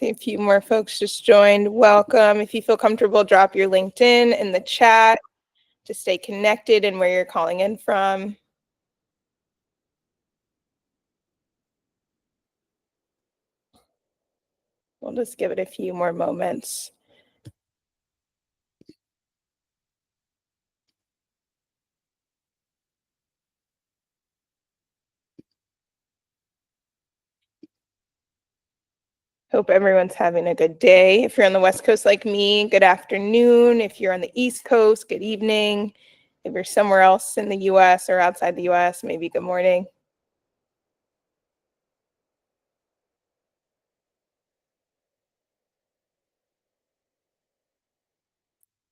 See a few more folks just joined. Welcome. If you feel comfortable, drop your LinkedIn in the chat to stay connected and where you're calling in from. We'll just give it a few more moments. Hope everyone's having a good day. If you're on the West Coast like me, good afternoon. If you're on the East Coast, good evening. If you're somewhere else in the US or outside the US, maybe good morning.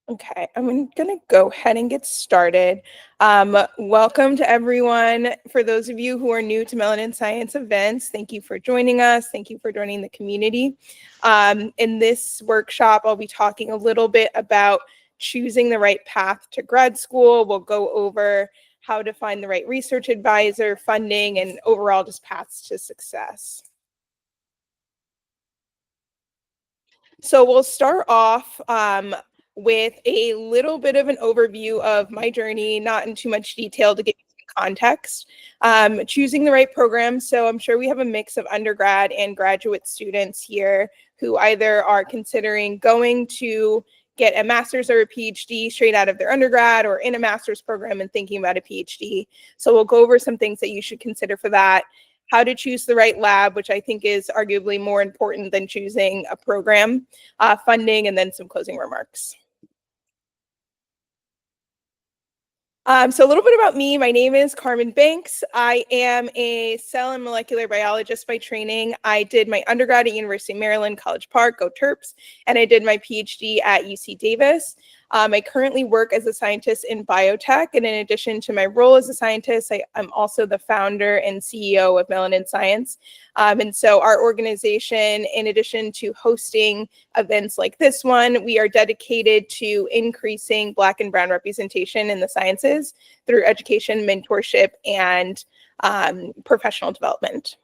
Okay, I'm gonna go ahead and get started. Welcome to everyone. For those of you who are new to MelanInScience events, thank you for joining us. Thank you for joining the community. In this workshop, I'll be talking a little bit about choosing the right path to grad school. We'll go over how to find the right research advisor, funding, and overall just paths to success. So we'll start off with a little bit of an overview of my journey, not in too much detail to give you some context. Choosing the right program. So I'm sure we have a mix of undergrad and graduate students here who either are considering going to get a master's or a PhD straight out of their undergrad or in a master's program and thinking about a PhD. So we'll go over some things that you should consider for that. How to choose the right lab, which I think is arguably more important than choosing a program, funding, and then some closing remarks. So a little bit about me. My name is Carmen Banks. I am a cell and molecular biologist by training. I did my undergrad at University of Maryland, College Park, go Terps, and I did my PhD at UC Davis. I currently work as a scientist in biotech, and in addition to my role as a scientist, I'm also the founder and CEO of MelanInScience. And so our organization, in addition to hosting events like this one, we are dedicated to increasing Black and Brown representation in the sciences through education, mentorship, and professional development.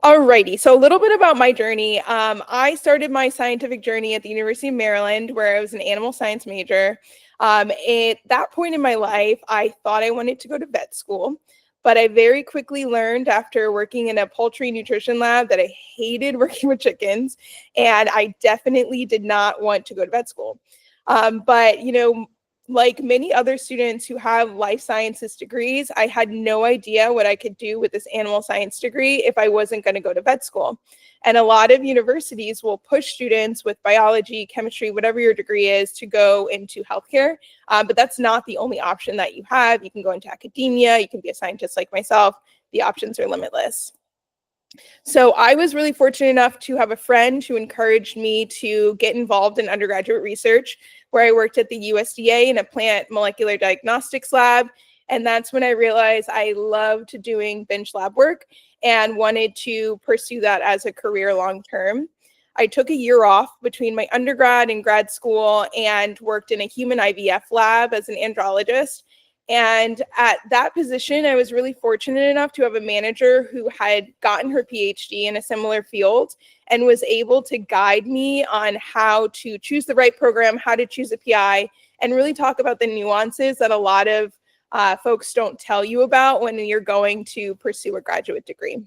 Alrighty, so a little bit about my journey. I started my scientific journey at the University of Maryland, where I was an animal science major. At that point in my life, I thought I wanted to go to vet school, but I very quickly learned after working in a poultry nutrition lab that I hated working with chickens, and I definitely did not want to go to vet school. But you know, like many other students who have life sciences degrees, I had no idea what I could do with this animal science degree if I wasn't going to go to vet school. And a lot of universities will push students with biology, chemistry, whatever your degree is, to go into healthcare. But that's not the only option that you have. You can go into academia, you can be a scientist like myself. The options are limitless. So I was really fortunate enough to have a friend who encouraged me to get involved in undergraduate research, where I worked at the USDA in a plant molecular diagnostics lab. And that's when I realized I loved doing bench lab work and wanted to pursue that as a career long term. I took a year off between my undergrad and grad school and worked in a human IVF lab as an andrologist. And at that position, I was really fortunate enough to have a manager who had gotten her PhD in a similar field and was able to guide me on how to choose the right program, how to choose a PI, and really talk about the nuances that a lot of folks don't tell you about when you're going to pursue a graduate degree.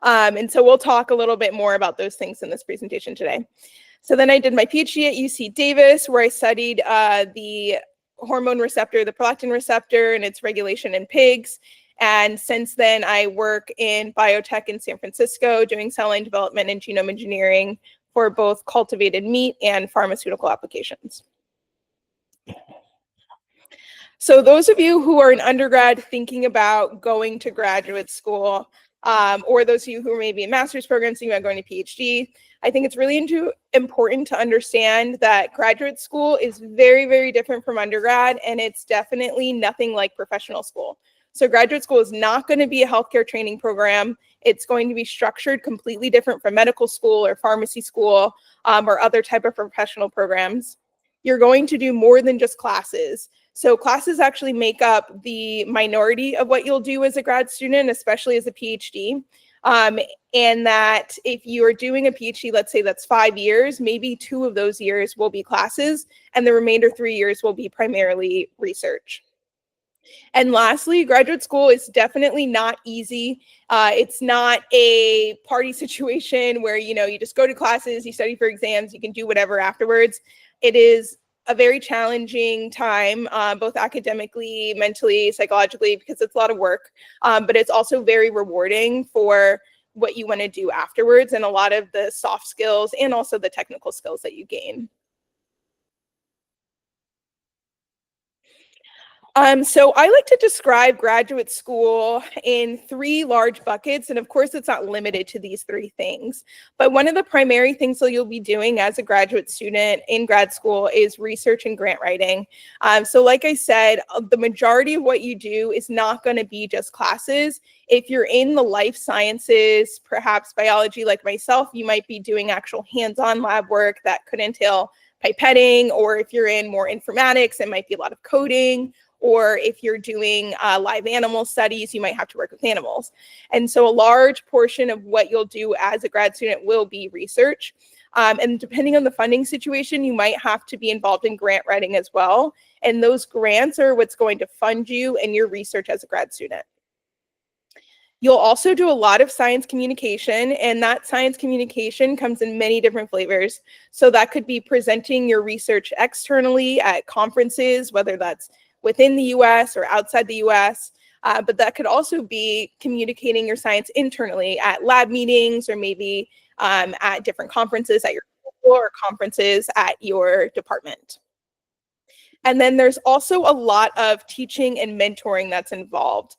And so we'll talk a little bit more about those things in this presentation today. So then I did my PhD at UC Davis, where I studied the hormone receptor, the prolactin receptor, and its regulation in pigs. And since then, I work in biotech in San Francisco, doing cell line development and genome engineering for both cultivated meat and pharmaceutical applications. So those of you who are an undergrad thinking about going to graduate school, or those of you who are maybe in master's programs thinking about going to PhD, I think it's really important to understand that graduate school is very, very different from undergrad, and it's definitely nothing like professional school. So graduate school is not going to be a healthcare training program. It's going to be structured completely different from medical school or pharmacy school or other type of professional programs. You're going to do more than just classes. So classes actually make up the minority of what you'll do as a grad student, especially as a PhD. Um, and that if you are doing a PhD, let's say that's 5 years, maybe 2 of those years will be classes, and the remainder 3 years will be primarily research. And lastly, graduate school is definitely not easy. It's not a party situation where, you just go to classes, you study for exams, you can do whatever afterwards. It is a very challenging time, both academically, mentally, psychologically, because it's a lot of work. But it's also very rewarding for what you want to do afterwards and a lot of the soft skills and also the technical skills that you gain. So I like to describe graduate school in three large buckets. And of course, it's not limited to these three things. But one of the primary things that you'll be doing as a graduate student in grad school is research and grant writing. So like I said, the majority of what you do is not going to be just classes. If you're in the life sciences, perhaps biology like myself, you might be doing actual hands-on lab work that could entail pipetting, or if you're in more informatics, it might be a lot of coding, or if you're doing live animal studies, you might have to work with animals. And so a large portion of what you'll do as a grad student will be research. And depending on the funding situation, you might have to be involved in grant writing as well. And those grants are what's going to fund you and your research as a grad student. You'll also do a lot of science communication, and that science communication comes in many different flavors. So that could be presenting your research externally at conferences, whether that's within the US or outside the US, but that could also be communicating your science internally at lab meetings, or maybe at different conferences at your school or conferences at your department. And then there's also a lot of teaching and mentoring that's involved.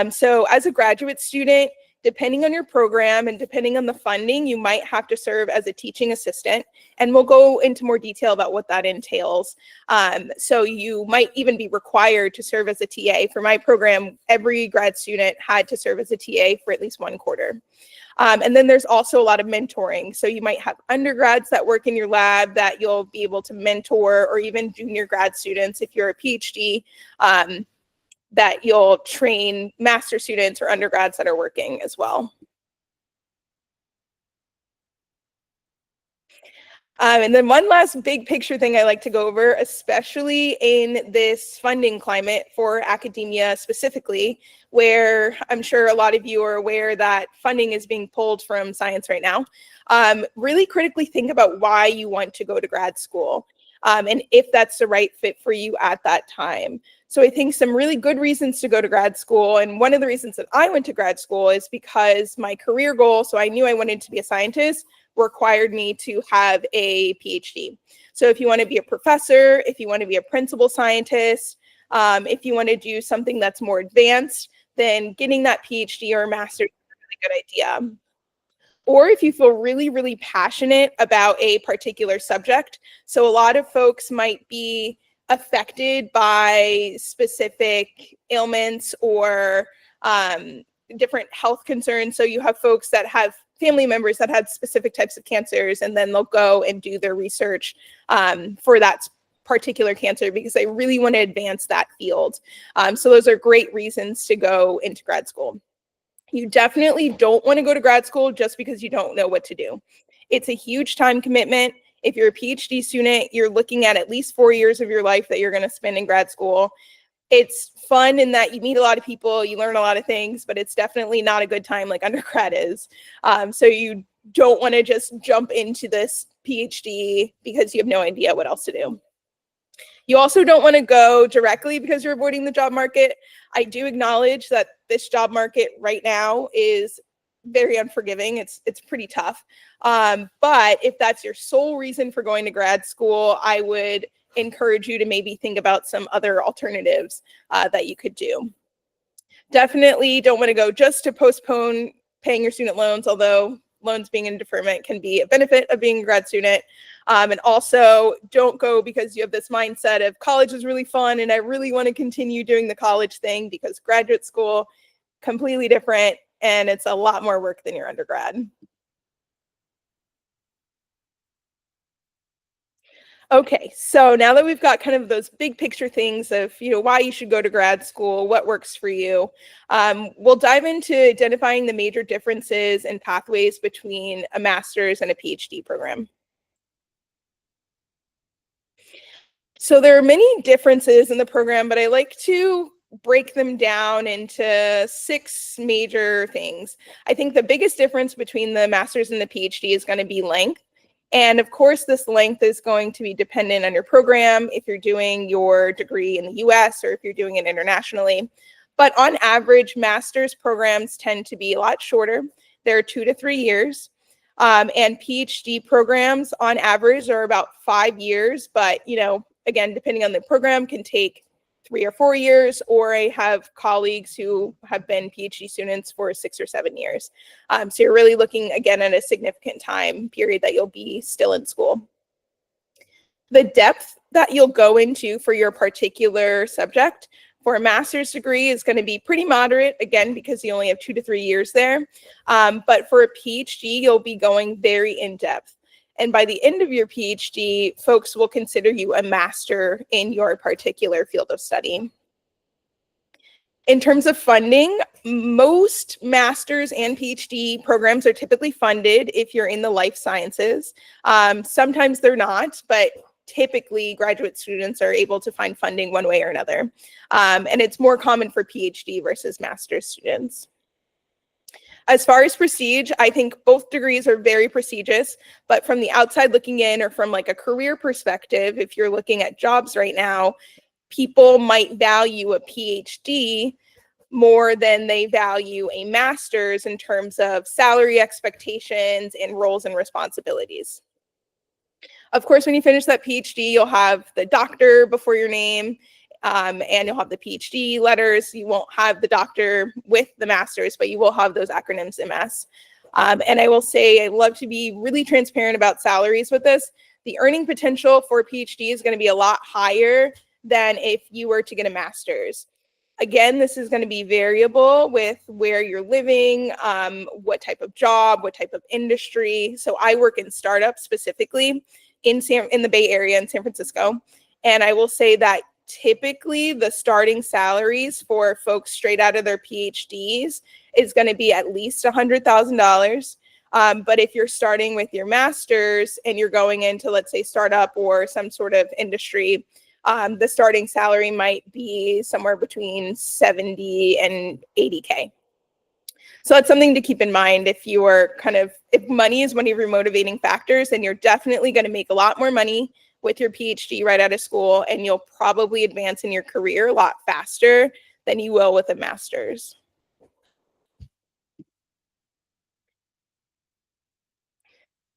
So as a graduate student, depending on your program and depending on the funding, you might have to serve as a teaching assistant. And we'll go into more detail about what that entails. So you might even be required to serve as a TA. For my program, every grad student had to serve as a TA for at least one quarter. And then there's also a lot of mentoring. So you might have undergrads that work in your lab that you'll be able to mentor, or even junior grad students if you're a PhD, that you'll train master students or undergrads that are working as well. And then one last big picture thing I like to go over, especially in this funding climate for academia specifically, where I'm sure a lot of you are aware that funding is being pulled from science right now. Really critically think about why you want to go to grad school, and if that's the right fit for you at that time. So I think some really good reasons to go to grad school, and one of the reasons that I went to grad school is because my career goal, so I knew I wanted to be a scientist, required me to have a PhD. So if you want to be a professor, if you want to be a principal scientist, if you want to do something that's more advanced, then getting that PhD or a master's is a really good idea. Or if you feel really, really passionate about a particular subject. So a lot of folks might be affected by specific ailments or different health concerns. So you have folks that have family members that had specific types of cancers, and then they'll go and do their research for that particular cancer because they really want to advance that field. So those are great reasons to go into grad school. You definitely don't want to go to grad school just because you don't know what to do. It's a huge time commitment. If you're a PhD student, you're looking at least 4 years of your life that you're going to spend in grad school. It's fun in that you meet a lot of people, you learn a lot of things, but it's definitely not a good time like undergrad is. So you don't want to just jump into this PhD because you have no idea what else to do. You also don't want to go directly because you're avoiding the job market. I do acknowledge that this job market right now is very unforgiving. It's pretty tough. But if that's your sole reason for going to grad school, I would encourage you to maybe think about some other alternatives that you could do. Definitely don't want to go just to postpone paying your student loans, although loans being in deferment can be a benefit of being a grad student. And also don't go because you have this mindset of college is really fun and I really want to continue doing the college thing, because graduate school, completely different, and it's a lot more work than your undergrad. Okay, so now that we've got kind of those big picture things of, why you should go to grad school, what works for you, we'll dive into identifying the major differences and pathways between a master's and a PhD program. So there are many differences in the program, but I like to break them down into 6 major things. I think the biggest difference between the master's and the PhD is going to be length. And of course, this length is going to be dependent on your program, if you're doing your degree in the US or if you're doing it internationally. But on average, master's programs tend to be a lot shorter. They're 2 to 3 years. And PhD programs on average are about 5 years, but again, depending on the program, can take 3 or 4 years, or I have colleagues who have been PhD students for 6 or 7 years. So you're really looking, again, at a significant time period that you'll be still in school. The depth that you'll go into for your particular subject for a master's degree is going to be pretty moderate, again, because you only have 2 to 3 years there. But for a PhD, you'll be going very in-depth. And by the end of your PhD, folks will consider you a master in your particular field of study. In terms of funding, most master's and PhD programs are typically funded if you're in the life sciences. Sometimes they're not, but typically graduate students are able to find funding one way or another. And it's more common for PhD versus master's students. As far as prestige, I think both degrees are very prestigious, but from the outside looking in, or from like a career perspective, if you're looking at jobs right now, people might value a PhD more than they value a master's in terms of salary expectations and roles and responsibilities. Of course, when you finish that PhD, you'll have the doctor before your name, and you'll have the PhD letters. You won't have the doctor with the master's, but you will have those acronyms MS. And I will say, I love to be really transparent about salaries with this. The earning potential for a PhD is going to be a lot higher than if you were to get a master's. Again, this is going to be variable with where you're living, what type of job, what type of industry. So I work in startups specifically in the Bay Area in San Francisco. And I will say that typically the starting salaries for folks straight out of their PhDs is going to be at least $100,000. But if you're starting with your master's and you're going into, let's say, startup or some sort of industry, the starting salary might be somewhere between 70 and 80K. So that's something to keep in mind if you are if money is one of your motivating factors, then you're definitely going to make a lot more money with your PhD right out of school, and you'll probably advance in your career a lot faster than you will with a master's.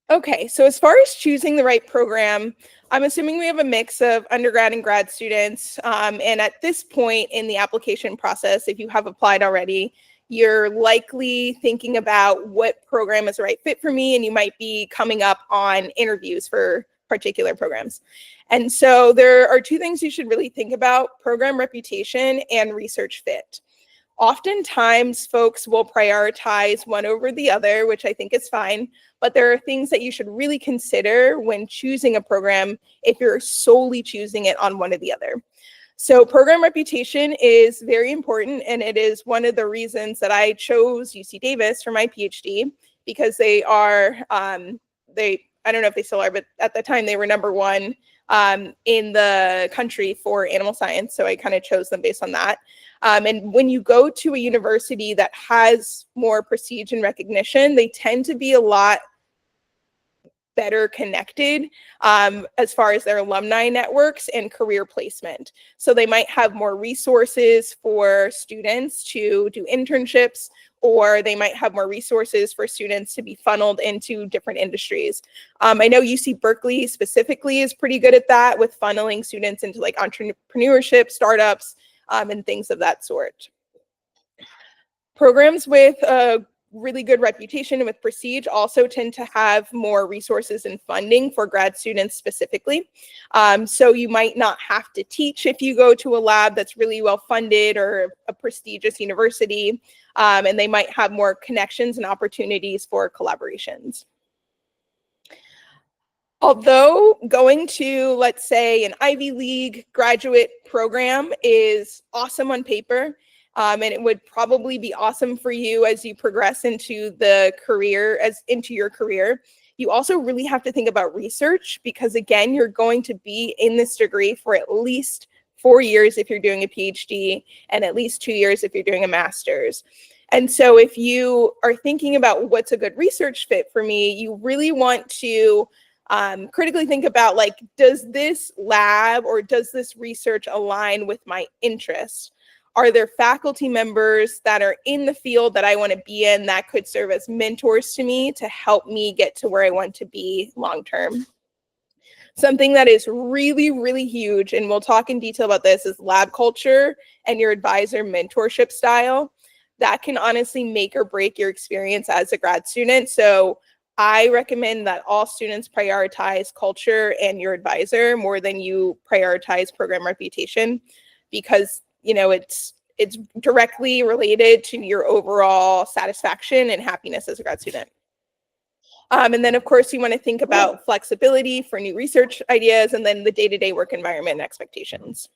Okay, so as far as choosing the right program, I'm assuming we have a mix of undergrad and grad students. And at this point in the application process, if you have applied already, you're likely thinking about what program is the right fit for me, and you might be coming up on interviews for particular programs. And so there are 2 things you should really think about: program reputation and research fit. Oftentimes, folks will prioritize one over the other, which I think is fine, but there are things that you should really consider when choosing a program if you're solely choosing it on one or the other. So program reputation is very important, and it is one of the reasons that I chose UC Davis for my PhD, because they are, I don't know if they still are, but at the time they were #1 in the country for animal science. So I kind of chose them based on that. And when you go to a university that has more prestige and recognition, they tend to be a lot better connected as far as their alumni networks and career placement. So they might have more resources for students to do internships, or they might have more resources for students to be funneled into different industries. I know UC Berkeley specifically is pretty good at that, with funneling students into like entrepreneurship, startups, and things of that sort. Programs with a really good reputation and with prestige also tend to have more resources and funding for grad students specifically. So you might not have to teach if you go to a lab that's really well funded or a prestigious university, and they might have more connections and opportunities for collaborations. Although going to, let's say, an Ivy League graduate program is awesome on paper, and it would probably be awesome for you as you progress into your career, you also really have to think about research, because again, you're going to be in this degree for at least 4 years if you're doing a PhD, and at least 2 years if you're doing a master's. And so if you are thinking about what's a good research fit for me, you really want to critically think about, like, does this lab or does this research align with my interests? Are there faculty members that are in the field that I want to be in that could serve as mentors to me to help me get to where I want to be long term? Something that is really, really huge, and we'll talk in detail about this, is lab culture and your advisor mentorship style. That can honestly make or break your experience as a grad student. So I recommend that all students prioritize culture and your advisor more than you prioritize program reputation, because it's directly related to your overall satisfaction and happiness as a grad student. And then, of course, you want to think about flexibility for new research ideas, and then the day-to-day work environment and expectations.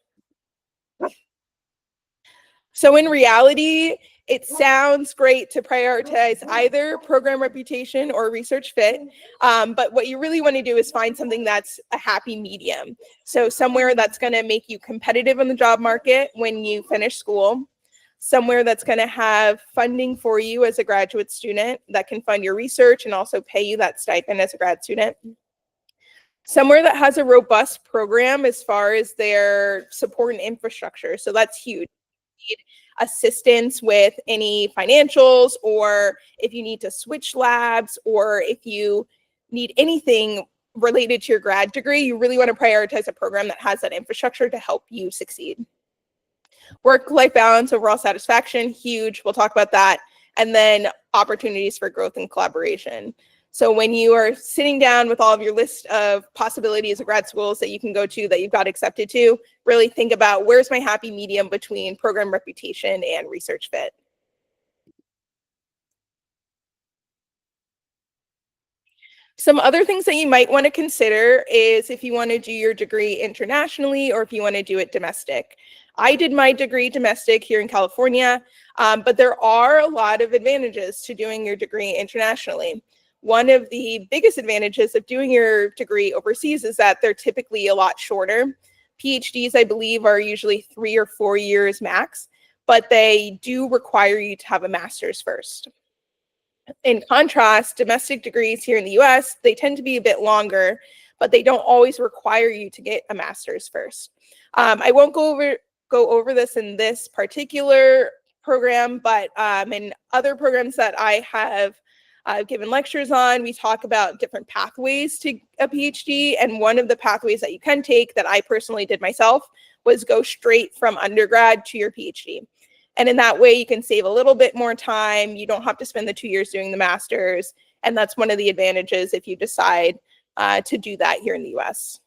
So in reality, it sounds great to prioritize either program reputation or research fit, but what you really want to do is find something that's a happy medium. So somewhere that's going to make you competitive in the job market when you finish school, somewhere that's going to have funding for you as a graduate student that can fund your research and also pay you that stipend as a grad student, somewhere that has a robust program as far as their support and infrastructure. So that's huge. Need assistance with any financials, or if you need to switch labs, or if you need anything related to your grad degree, you really want to prioritize a program that has that infrastructure to help you succeed. Work-life balance, overall satisfaction, huge. We'll talk about that. And then opportunities for growth and collaboration. So when you are sitting down with all of your list of possibilities of grad schools that you can go to, that you've got accepted to, really think about, where's my happy medium between program reputation and research fit? Some other things that you might want to consider is if you want to do your degree internationally or if you want to do it domestic. I did my degree domestic here in California, but there are a lot of advantages to doing your degree internationally. One of the biggest advantages of doing your degree overseas is that they're typically a lot shorter. PhDs, I believe, are usually 3 or 4 years max, but they do require you to have a master's first. In contrast, domestic degrees here in the US, they tend to be a bit longer, but they don't always require you to get a master's first. I won't go over this in this particular program, but in other programs that I have given lectures on, we talk about different pathways to a PhD, and one of the pathways that you can take that I personally did myself was go straight from undergrad to your PhD. And in that way, you can save a little bit more time. You don't have to spend the 2 years doing the master's. And that's one of the advantages if you decide to do that here in the US.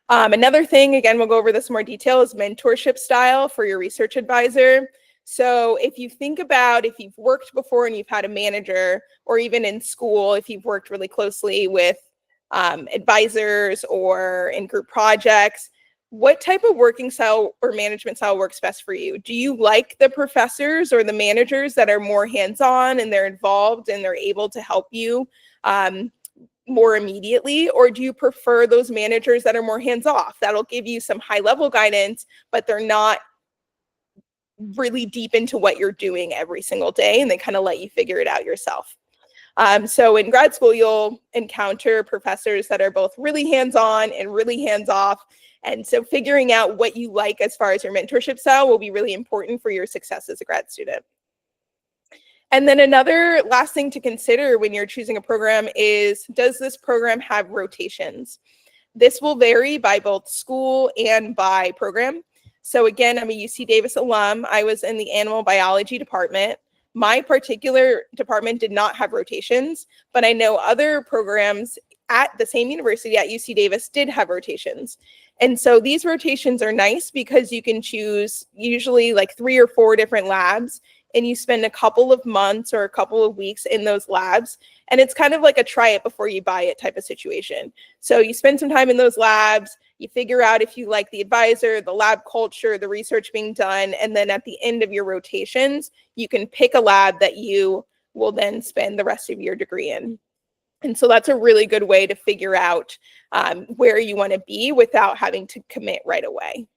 Another thing, again, we'll go over this in more detail, is mentorship style for your research advisor. So if you think about, if you've worked before and you've had a manager, or even in school, if you've worked really closely with advisors or in group projects, what type of working style or management style works best for you? Do you like the professors or the managers that are more hands-on and they're involved and they're able to help you more immediately? Or do you prefer those managers that are more hands-off, that'll give you some high-level guidance, but they're not really deep into what you're doing every single day, and they kind of let you figure it out yourself? So in grad school, you'll encounter professors that are both really hands-on and really hands-off. And so figuring out what you like as far as your mentorship style will be really important for your success as a grad student. And then another last thing to consider when you're choosing a program is, does this program have rotations? This will vary by both school and by program. So again, I'm a UC Davis alum. I was in the animal biology department. My particular department did not have rotations, but I know other programs at the same university at UC Davis did have rotations. And so these rotations are nice because you can choose usually like 3 or 4 different labs and you spend a couple of months or a couple of weeks in those labs. And it's kind of like a try it before you buy it type of situation. So you spend some time in those labs, you figure out if you like the advisor, the lab culture, the research being done, and then at the end of your rotations, you can pick a lab that you will then spend the rest of your degree in. And so that's a really good way to figure out where you want to be without having to commit right away.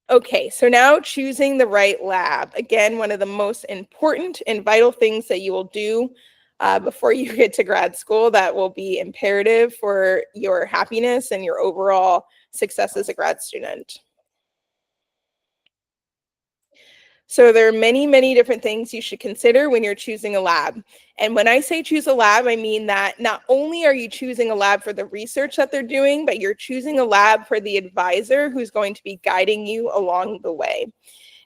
Okay, so now choosing the right lab. Again, one of the most important and vital things that you will do before you get to grad school that will be imperative for your happiness and your overall success as a grad student. So there are many, many different things you should consider when you're choosing a lab. And when I say choose a lab, I mean that not only are you choosing a lab for the research that they're doing, but you're choosing a lab for the advisor who's going to be guiding you along the way.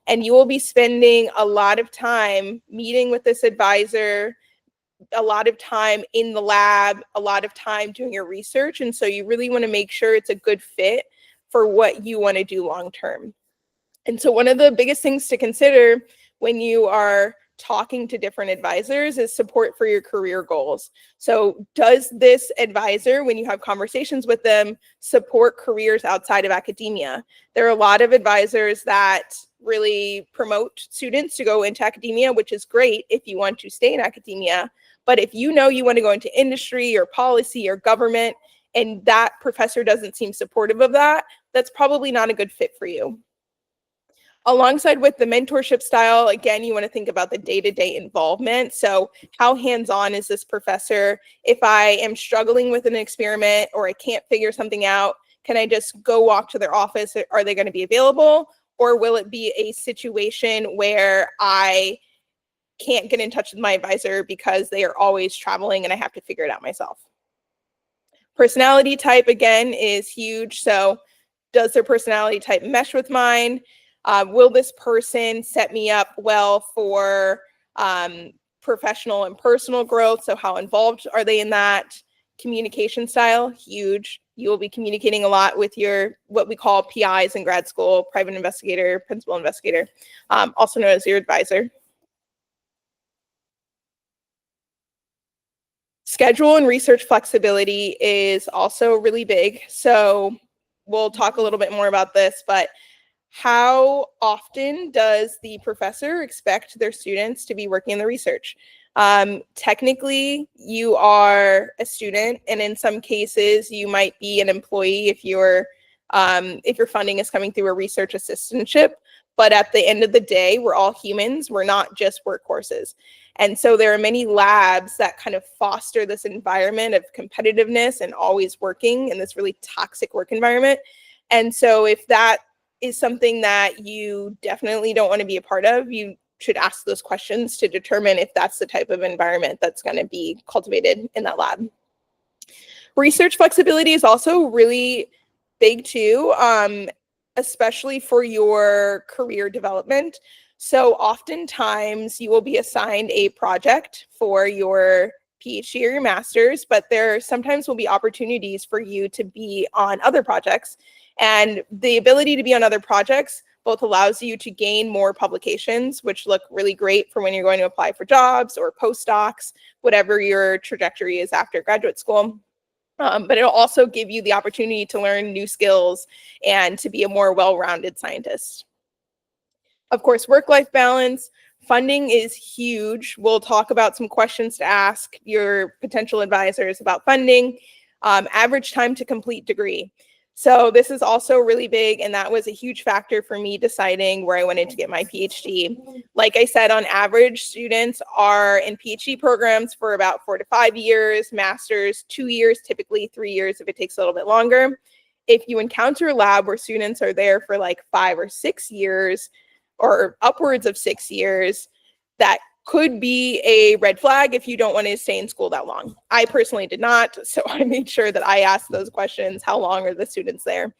And you will be spending a lot of time meeting with this advisor, a lot of time in the lab, a lot of time doing your research. And so you really want to make sure it's a good fit for what you want to do long term. And so one of the biggest things to consider when you are talking to different advisors is support for your career goals. So does this advisor, when you have conversations with them, support careers outside of academia? There are a lot of advisors that really promote students to go into academia, which is great if you want to stay in academia. But if you know you want to go into industry or policy or government, and that professor doesn't seem supportive of that, that's probably not a good fit for you. Alongside with the mentorship style, again, you want to think about the day-to-day involvement. So how hands-on is this professor? If I am struggling with an experiment or I can't figure something out, can I just go walk to their office? Are they going to be available? Or will it be a situation where I can't get in touch with my advisor because they are always traveling and I have to figure it out myself? Personality type, again, is huge. So does their personality type mesh with mine? Will this person set me up well for professional and personal growth? So how involved are they in that? Communication style, huge. You will be communicating a lot with your, what we call PIs in grad school, private investigator, principal investigator, also known as your advisor. Schedule and research flexibility is also really big. So we'll talk a little bit more about this, but how often does the professor expect their students to be working in the research? Technically, you are a student, and in some cases, you might be an employee if your funding is coming through a research assistantship. But at the end of the day, we're all humans. We're not just workhorses. And so there are many labs that kind of foster this environment of competitiveness and always working in this really toxic work environment. And so if that is something that you definitely don't want to be a part of, you should ask those questions to determine if that's the type of environment that's going to be cultivated in that lab. Research flexibility is also really big too, especially for your career development. So oftentimes you will be assigned a project for your PhD or your master's, but there sometimes will be opportunities for you to be on other projects. And the ability to be on other projects both allows you to gain more publications, which look really great for when you're going to apply for jobs or postdocs, whatever your trajectory is after graduate school. But it'll also give you the opportunity to learn new skills and to be a more well-rounded scientist. Of course, work-life balance. Funding is huge. We'll talk about some questions to ask your potential advisors about funding. Average time to complete degree. So this is also really big, and that was a huge factor for me deciding where I wanted to get my PhD. Like I said, on average, students are in PhD programs for about 4 to 5 years, masters 2 years, typically 3 years if it takes a little bit longer. If you encounter a lab where students are there for like 5 or 6 years, or upwards of 6 years, that could be a red flag if you don't want to stay in school that long. I personally did not, so I made sure that I asked those questions. How long are the students there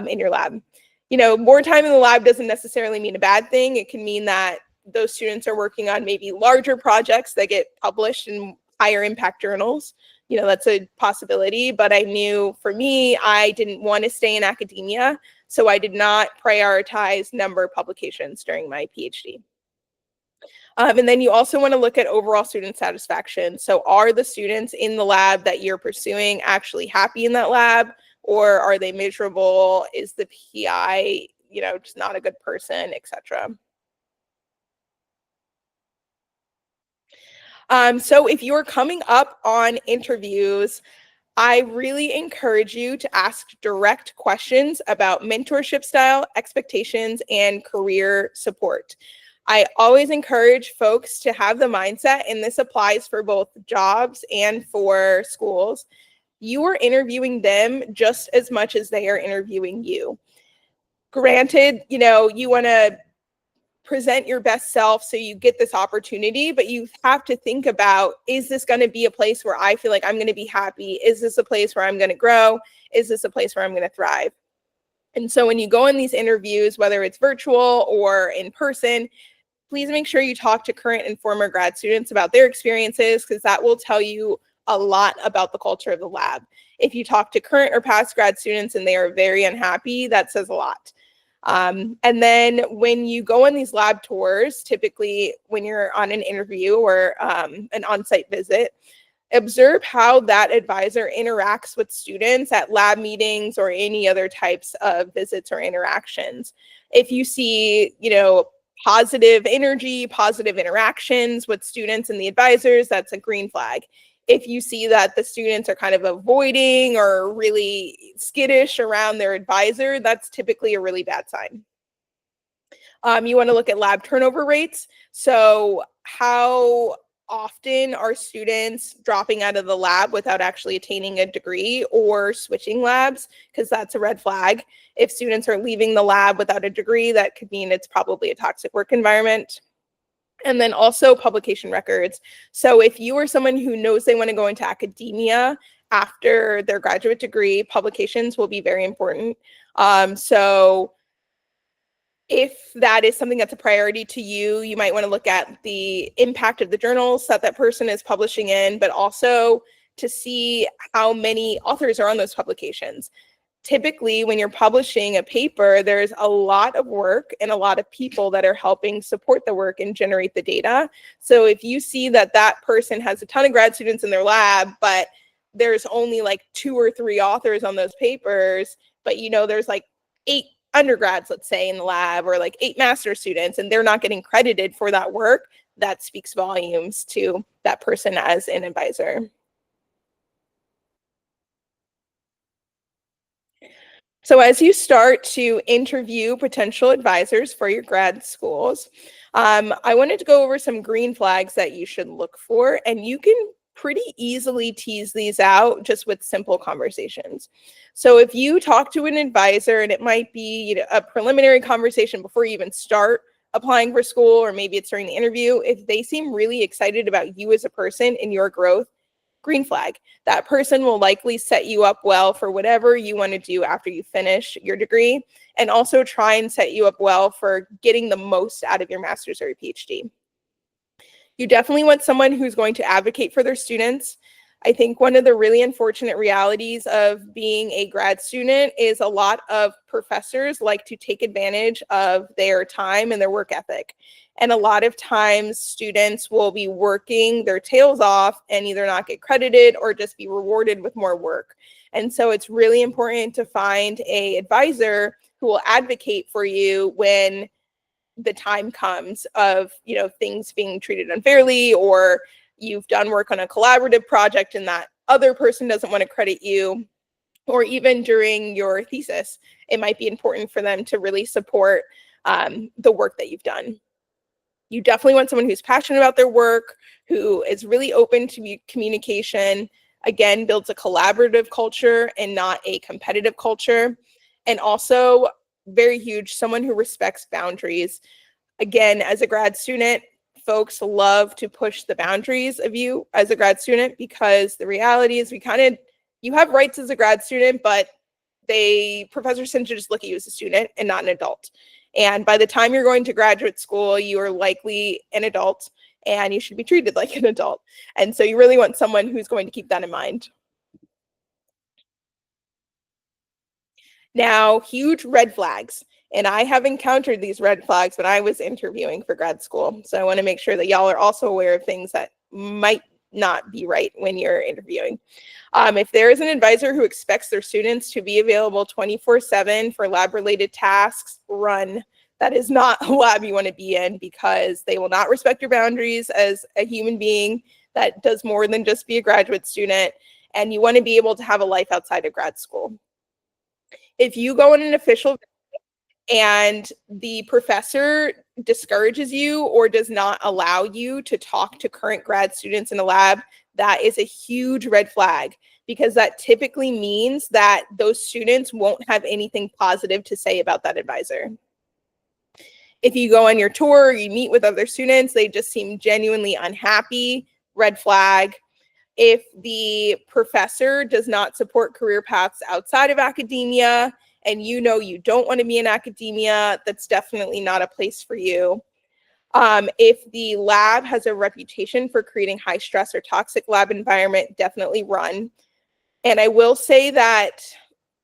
in your lab? You know, more time in the lab doesn't necessarily mean a bad thing. It can mean that those students are working on maybe larger projects that get published in higher impact journals. You know, that's a possibility, but I knew for me, I didn't want to stay in academia. So I did not prioritize number of publications during my PhD. And then you also want to look at overall student satisfaction. So are the students in the lab that you're pursuing actually happy in that lab, or are they miserable? Is the PI, just not a good person, etc. So if you're coming up on interviews, I really encourage you to ask direct questions about mentorship style, expectations, and career support. I always encourage folks to have the mindset, and this applies for both jobs and for schools. You are interviewing them just as much as they are interviewing you. Granted, you want to present your best self so you get this opportunity, but you have to think about, is this going to be a place where I feel like I'm going to be happy? Is this a place where I'm going to grow? Is this a place where I'm going to thrive? And so when you go in these interviews, whether it's virtual or in person, please make sure you talk to current and former grad students about their experiences, because that will tell you a lot about the culture of the lab. If you talk to current or past grad students and they are very unhappy, that says a lot. And then when you go on these lab tours, typically when you're on an interview or an on-site visit, observe how that advisor interacts with students at lab meetings or any other types of visits or interactions. If you see, positive energy, positive interactions with students and the advisors, that's a green flag. If you see that the students are kind of avoiding or really skittish around their advisor, that's typically a really bad sign. You want to look at lab turnover rates. So how often are students dropping out of the lab without actually attaining a degree or switching labs? Because that's a red flag. If students are leaving the lab without a degree, that could mean it's probably a toxic work environment. And then also publication records. So if you are someone who knows they want to go into academia after their graduate degree, publications will be very important. So if that is something that's a priority to you, you might want to look at the impact of the journals that person is publishing in, but also to see how many authors are on those publications. Typically, when you're publishing a paper, there's a lot of work and a lot of people that are helping support the work and generate the data. So if you see that that person has a ton of grad students in their lab, but there's only like 2 or 3 authors on those papers, but there's like 8 undergrads, let's say, in the lab, or like 8 master's students, and they're not getting credited for that work, that speaks volumes to that person as an advisor. So as you start to interview potential advisors for your grad schools, I wanted to go over some green flags that you should look for, and you can pretty easily tease these out just with simple conversations. So if you talk to an advisor, and it might be a preliminary conversation before you even start applying for school, or maybe it's during the interview, if they seem really excited about you as a person and your growth, green flag. That person will likely set you up well for whatever you want to do after you finish your degree, and also try and set you up well for getting the most out of your master's or your PhD. You definitely want someone who's going to advocate for their students. I think one of the really unfortunate realities of being a grad student is a lot of professors like to take advantage of their time and their work ethic. And a lot of times students will be working their tails off and either not get credited or just be rewarded with more work. And so it's really important to find an advisor who will advocate for you when the time comes of things being treated unfairly, or you've done work on a collaborative project and that other person doesn't want to credit you, or even during your thesis, it might be important for them to really support the work that you've done. You definitely want someone who's passionate about their work, who is really open to communication, again, builds a collaborative culture and not a competitive culture. And also, very huge, someone who respects boundaries. Again, as a grad student, folks love to push the boundaries of you as a grad student, because the reality is you have rights as a grad student, but professors tend to just look at you as a student and not an adult. And by the time you're going to graduate school, you are likely an adult and you should be treated like an adult. And so you really want someone who's going to keep that in mind. Now, huge red flags. And I have encountered these red flags when I was interviewing for grad school. So I want to make sure that y'all are also aware of things that might not be right when you're interviewing. If there is an advisor who expects their students to be available 24/7 for lab-related tasks, run. That is not a lab you want to be in, because they will not respect your boundaries as a human being that does more than just be a graduate student. And you want to be able to have a life outside of grad school. If you go on an official and the professor discourages you or does not allow you to talk to current grad students in the lab, that is a huge red flag, because that typically means that those students won't have anything positive to say about that advisor. If you go on your tour, you meet with other students, they just seem genuinely unhappy, red flag. If the professor does not support career paths outside of academia, and you know you don't want to be in academia, that's definitely not a place for you. If the lab has a reputation for creating high stress or toxic lab environment, definitely run. And I will say that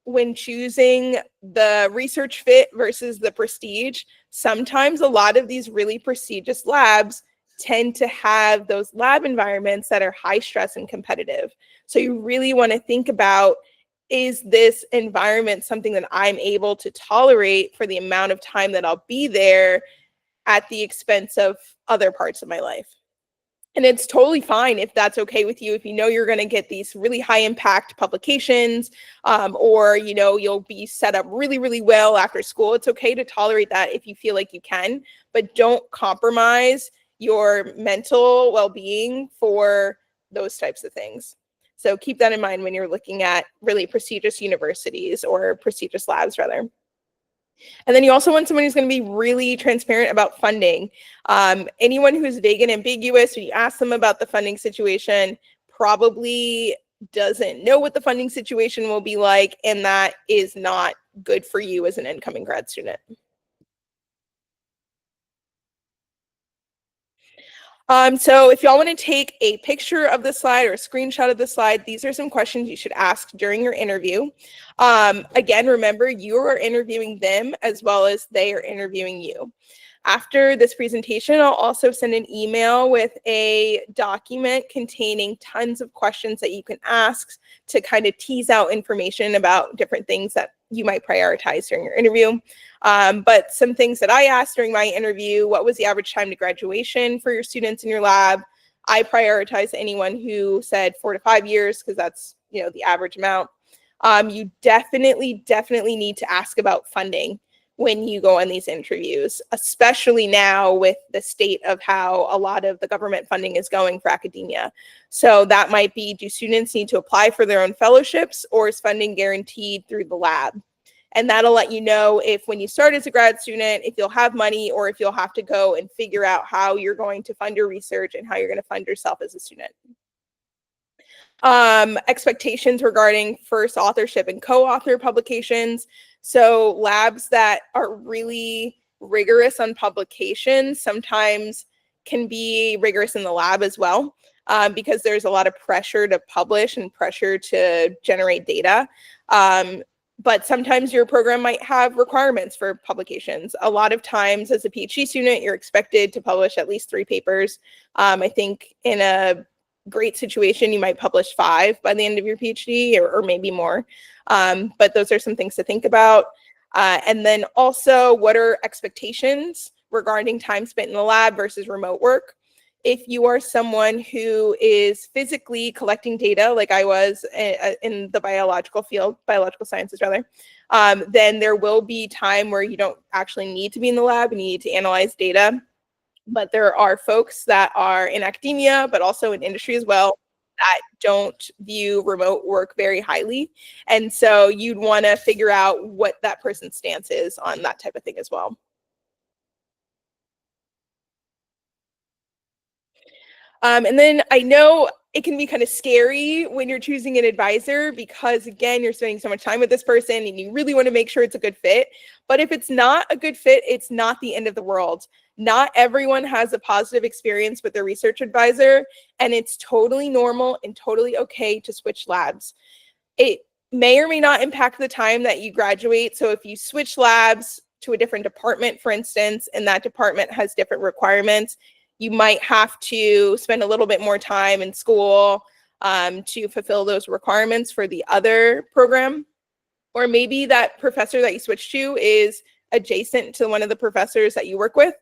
when choosing the research fit versus the prestige, sometimes a lot of these really prestigious labs tend to have those lab environments that are high stress and competitive. So you really want to think about, is this environment something that I'm able to tolerate for the amount of time that I'll be there at the expense of other parts of my life? And it's totally fine if that's okay with you. If you know you're going to get these really high impact publications, or you know you'll be set up really, really well after school, it's okay to tolerate that if you feel like you can, but don't compromise your mental well-being for those types of things. So keep that in mind when you're looking at really prestigious universities, or prestigious labs rather. And then you also want someone who's going to be really transparent about funding. Anyone who's vague and ambiguous, when you ask them about the funding situation, probably doesn't know what the funding situation will be like, and that is not good for you as an incoming grad student. So if y'all want to take a picture of the slide or a screenshot of the slide, these are some questions you should ask during your interview. Again, remember, you are interviewing them as well as they are interviewing you. After this presentation, I'll also send an email with a document containing tons of questions that you can ask to kind of tease out information about different things that you might prioritize during your interview. But some things that I asked during my interview: what was the average time to graduation for your students in your lab? I prioritize anyone who said 4 to 5 years, because that's, you know, the average amount. You definitely need to ask about funding when you go on these interviews, especially now with the state of how a lot of the government funding is going for academia. So that might be, do students need to apply for their own fellowships, or is funding guaranteed through the lab? And that'll let you know if, when you start as a grad student, if you'll have money, or if you'll have to go and figure out how you're going to fund your research and how you're going to fund yourself as a student. Expectations regarding first authorship and co-author publications. So labs that are really rigorous on publications sometimes can be rigorous in the lab as well, because there's a lot of pressure to publish and pressure to generate data. But sometimes your program might have requirements for publications. A lot of times as a PhD student, you're expected to publish at least 3 papers. I think in a great situation, you might publish 5 by the end of your PhD, or maybe more. But those are some things to think about. And then also, what are expectations regarding time spent in the lab versus remote work? If you are someone who is physically collecting data, like I was in the biological field, biological sciences rather, then there will be time where you don't actually need to be in the lab and you need to analyze data. But there are folks that are in academia, but also in industry as well, that don't view remote work very highly. And so you'd want to figure out what that person's stance is on that type of thing as well. And then I know it can be kind of scary when you're choosing an advisor, because again, you're spending so much time with this person and you really want to make sure it's a good fit. But if it's not a good fit, it's not the end of the world. Not everyone has a positive experience with their research advisor, and it's totally normal and totally okay to switch labs. may or may not impact the time that you graduate. So if you switch labs to a different department, for instance, and that department has different requirements, you might have to spend a little bit more time in school to fulfill those requirements for the other program. Or maybe that professor that you switch to is adjacent to one of the professors that you work with,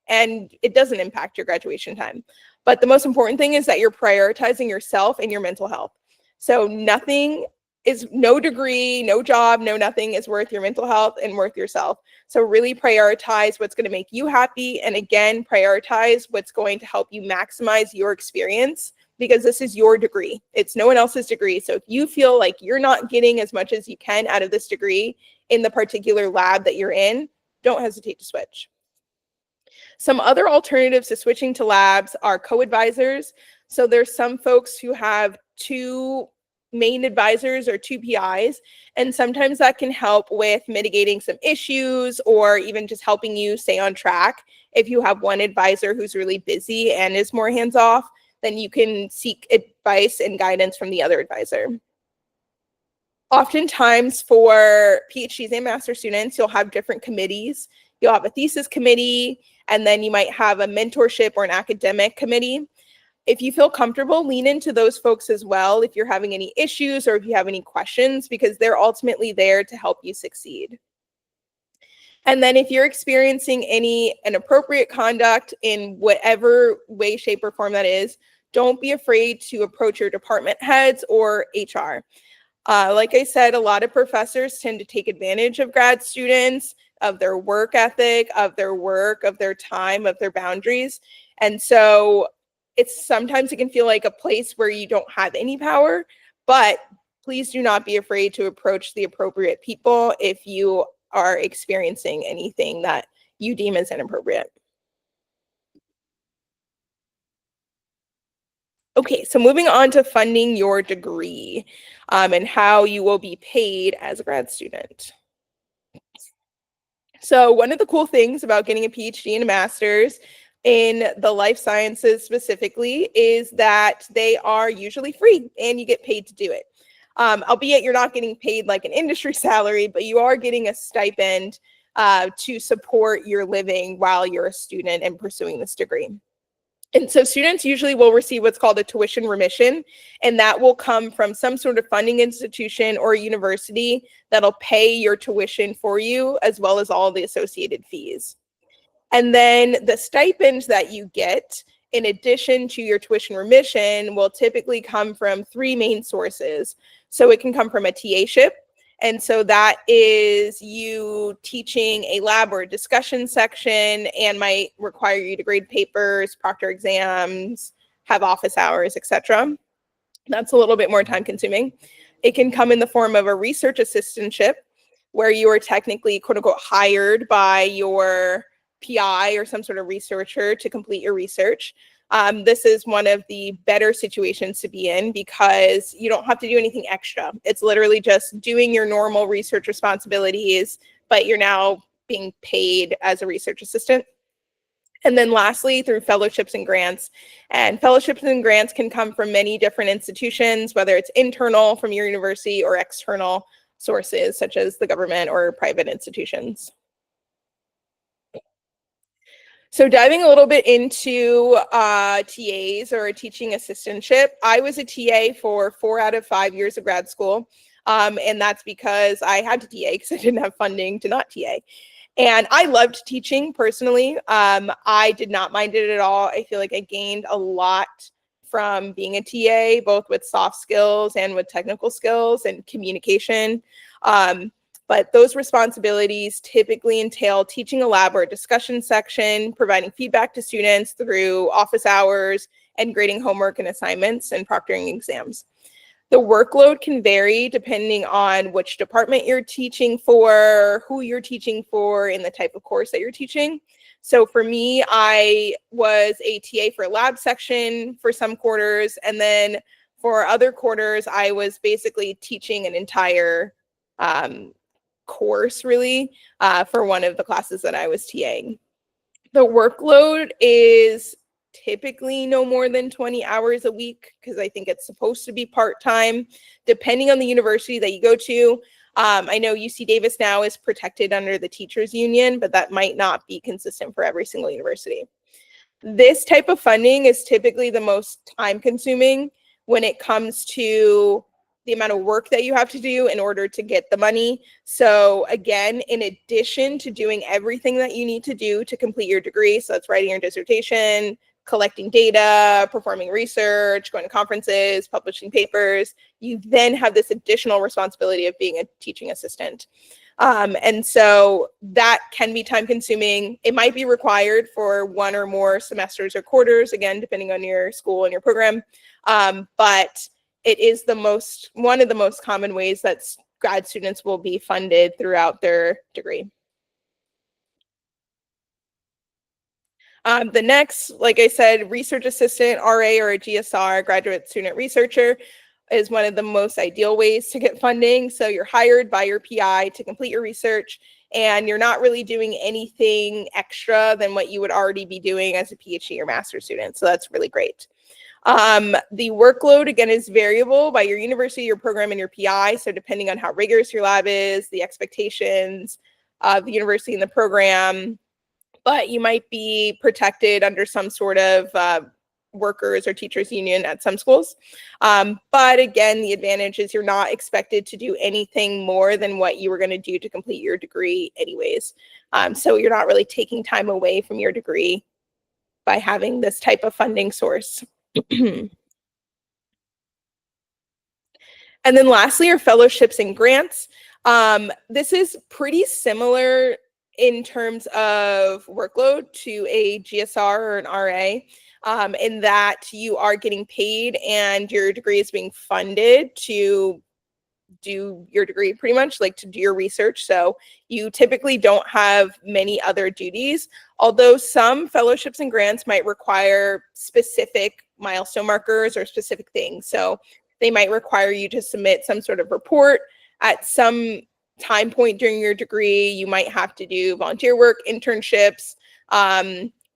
and it doesn't impact your graduation time. But the most important thing is that you're prioritizing yourself and your mental health. So no degree, no job, no nothing is worth your mental health and worth yourself. So really prioritize what's going to make you happy. And again, prioritize what's going to help you maximize your experience, because this is your degree. It's no one else's degree. So if you feel like you're not getting as much as you can out of this degree in the particular lab that you're in, don't hesitate to switch. Some other alternatives to switching to labs are co-advisors. So there's some folks who have two main advisors or two PIs, and sometimes that can help with mitigating some issues or even just helping you stay on track. If you have one advisor who's really busy and is more hands-off, then you can seek advice and guidance from the other advisor. Oftentimes for PhDs and master students, you'll have different committees. You'll have a thesis committee, and then you might have a mentorship or an academic committee. If you feel comfortable, lean into those folks as well if you're having any issues or if you have any questions, because they're ultimately there to help you succeed. And then if you're experiencing any inappropriate conduct in whatever way, shape, or form that is, don't be afraid to approach your department heads or HR. Like I said, a lot of professors tend to take advantage of grad students, of their work ethic, of their work, of their time, of their boundaries. And so sometimes it can feel like a place where you don't have any power, but please do not be afraid to approach the appropriate people if you are experiencing anything that you deem as inappropriate. Okay, so moving on to funding your degree and how you will be paid as a grad student. So one of the cool things about getting a PhD and a master's in the life sciences specifically is that they are usually free and you get paid to do it. Albeit you're not getting paid like an industry salary, but you are getting a stipend to support your living while you're a student and pursuing this degree. And so students usually will receive what's called a tuition remission, and that will come from some sort of funding institution or university that'll pay your tuition for you, as well as all the associated fees. And then the stipends that you get, in addition to your tuition remission, will typically come from three main sources. So it can come from a TA-ship. And so that is you teaching a lab or a discussion section and might require you to grade papers, proctor exams, have office hours, etc. That's a little bit more time consuming. It can come in the form of a research assistantship, where you are technically, quote unquote, hired by your PI or some sort of researcher to complete your research. This is one of the better situations to be in because you don't have to do anything extra. It's literally just doing your normal research responsibilities, but you're now being paid as a research assistant. And then lastly, through fellowships and grants. And fellowships and grants can come from many different institutions, whether it's internal from your university or external sources, such as the government or private institutions. So diving a little bit into TAs or a teaching assistantship, I was a TA for 4 out of 5 years of grad school. And that's because I had to TA because I didn't have funding to not TA. And I loved teaching personally. I did not mind it at all. I feel like I gained a lot from being a TA, both with soft skills and with technical skills and communication. But those responsibilities typically entail teaching a lab or a discussion section, providing feedback to students through office hours, and grading homework and assignments and proctoring exams. The workload can vary depending on which department you're teaching for, who you're teaching for, and the type of course that you're teaching. So for me, I was a TA for a lab section for some quarters, and then for other quarters, I was basically teaching an entire course really for one of the classes that I was TAing. The workload is typically no more than 20 hours a week because I think it's supposed to be part-time, depending on the university that you go to. I know UC Davis now is protected under the teachers union, but that might not be consistent for every single university. This type of funding is typically the most time consuming when it comes to the amount of work that you have to do in order to get the money. So again, in addition to doing everything that you need to do to complete your degree, so that's writing your dissertation, collecting data, performing research, going to conferences, publishing papers, you then have this additional responsibility of being a teaching assistant. And so that can be time consuming. It might be required for one or more semesters or quarters, again, depending on your school and your program. But it is one of the most common ways that grad students will be funded throughout their degree. The next, like I said, research assistant, RA, or a GSR, graduate student researcher, is one of the most ideal ways to get funding. So you're hired by your PI to complete your research, and you're not really doing anything extra than what you would already be doing as a PhD or master's student. So that's really great. The workload, again, is variable by your university, your program, and your PI. So depending on how rigorous your lab is, the expectations of the university and the program, but you might be protected under some sort of workers or teachers union at some schools. But again, the advantage is you're not expected to do anything more than what you were going to do to complete your degree anyways. So you're not really taking time away from your degree by having this type of funding source. And then lastly are fellowships and grants. This is pretty similar in terms of workload to a GSR or an RA, in that you are getting paid and your degree is being funded to do your degree pretty much, like to do your research. So you typically don't have many other duties, although some fellowships and grants might require specific milestone markers or specific things. So they might require you to submit some sort of report at some time point during your degree. You might have to do volunteer work, internships,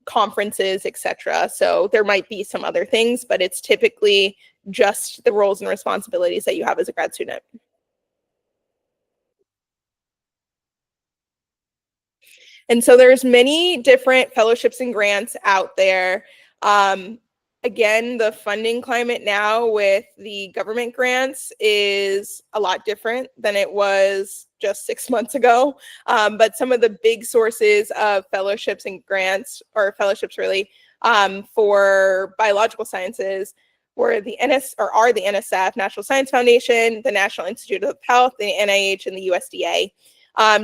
conferences, etc. So there might be some other things, but it's typically just the roles and responsibilities that you have as a grad student. And so there's many different fellowships and grants out there. Again, the funding climate now with the government grants is a lot different than it was just 6 months ago. But some of the big sources of fellowships and grants, or fellowships really, for biological sciences were the are the NSF, National Science Foundation, the National Institute of Health, the NIH, and the USDA.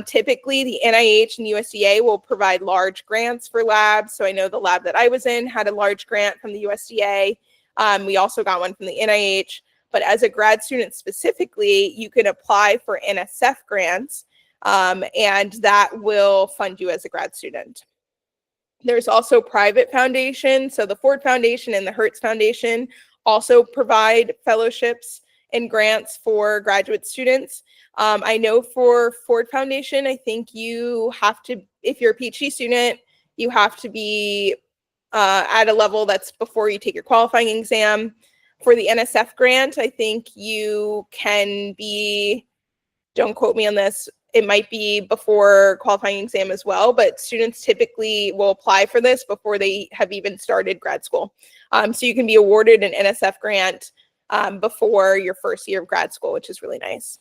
Typically, the NIH and USDA will provide large grants for labs. So I know the lab that I was in had a large grant from the USDA. We also got one from the NIH. But as a grad student specifically, you can apply for NSF grants, and that will fund you as a grad student. There's also private foundations. So the Ford Foundation and the Hertz Foundation also provide fellowships and grants for graduate students. I know for Ford Foundation, I think you have to, if you're a PhD student, you have to be at a level that's before you take your qualifying exam. For the NSF grant, I think you can be, don't quote me on this, it might be before qualifying exam as well, but students typically will apply for this before they have even started grad school. So you can be awarded an NSF grant before your first year of grad school, which is really nice.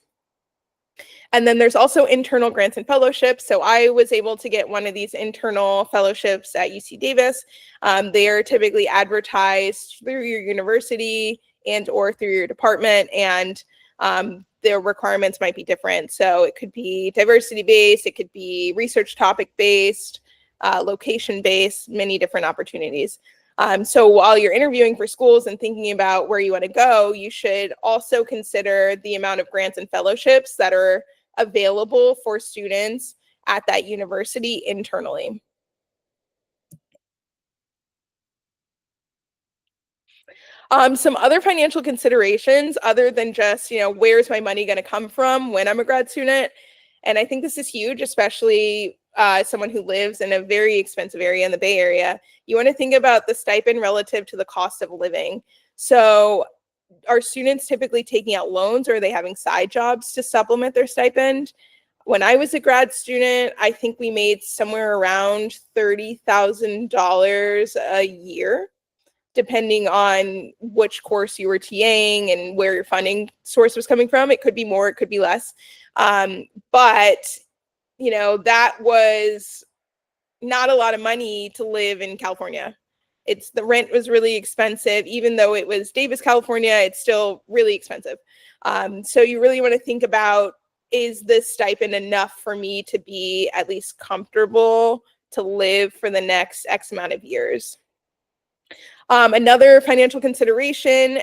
And then there's also internal grants and fellowships. So I was able to get one of these internal fellowships at UC Davis. They are typically advertised through your university and or through your department, and their requirements might be different. So it could be diversity-based, it could be research topic-based, location-based, many different opportunities. So while you're interviewing for schools and thinking about where you want to go, you should also consider the amount of grants and fellowships that are available for students at that university internally. Some other financial considerations other than just, where's my money going to come from when I'm a grad student? And I think this is huge, especially someone who lives in a very expensive area in the Bay Area. You want to think about the stipend relative to the cost of living. So are students typically taking out loans, or are they having side jobs to supplement their stipend? When I was a grad student, I think we made somewhere around $30,000 a year, depending on which course you were TAing and where your funding source was coming from. It could be more, it could be less. But, that was not a lot of money to live in California. The rent was really expensive. Even though it was Davis, California, it's still really expensive. So you really want to think about, is this stipend enough for me to be at least comfortable to live for the next X amount of years? Another financial consideration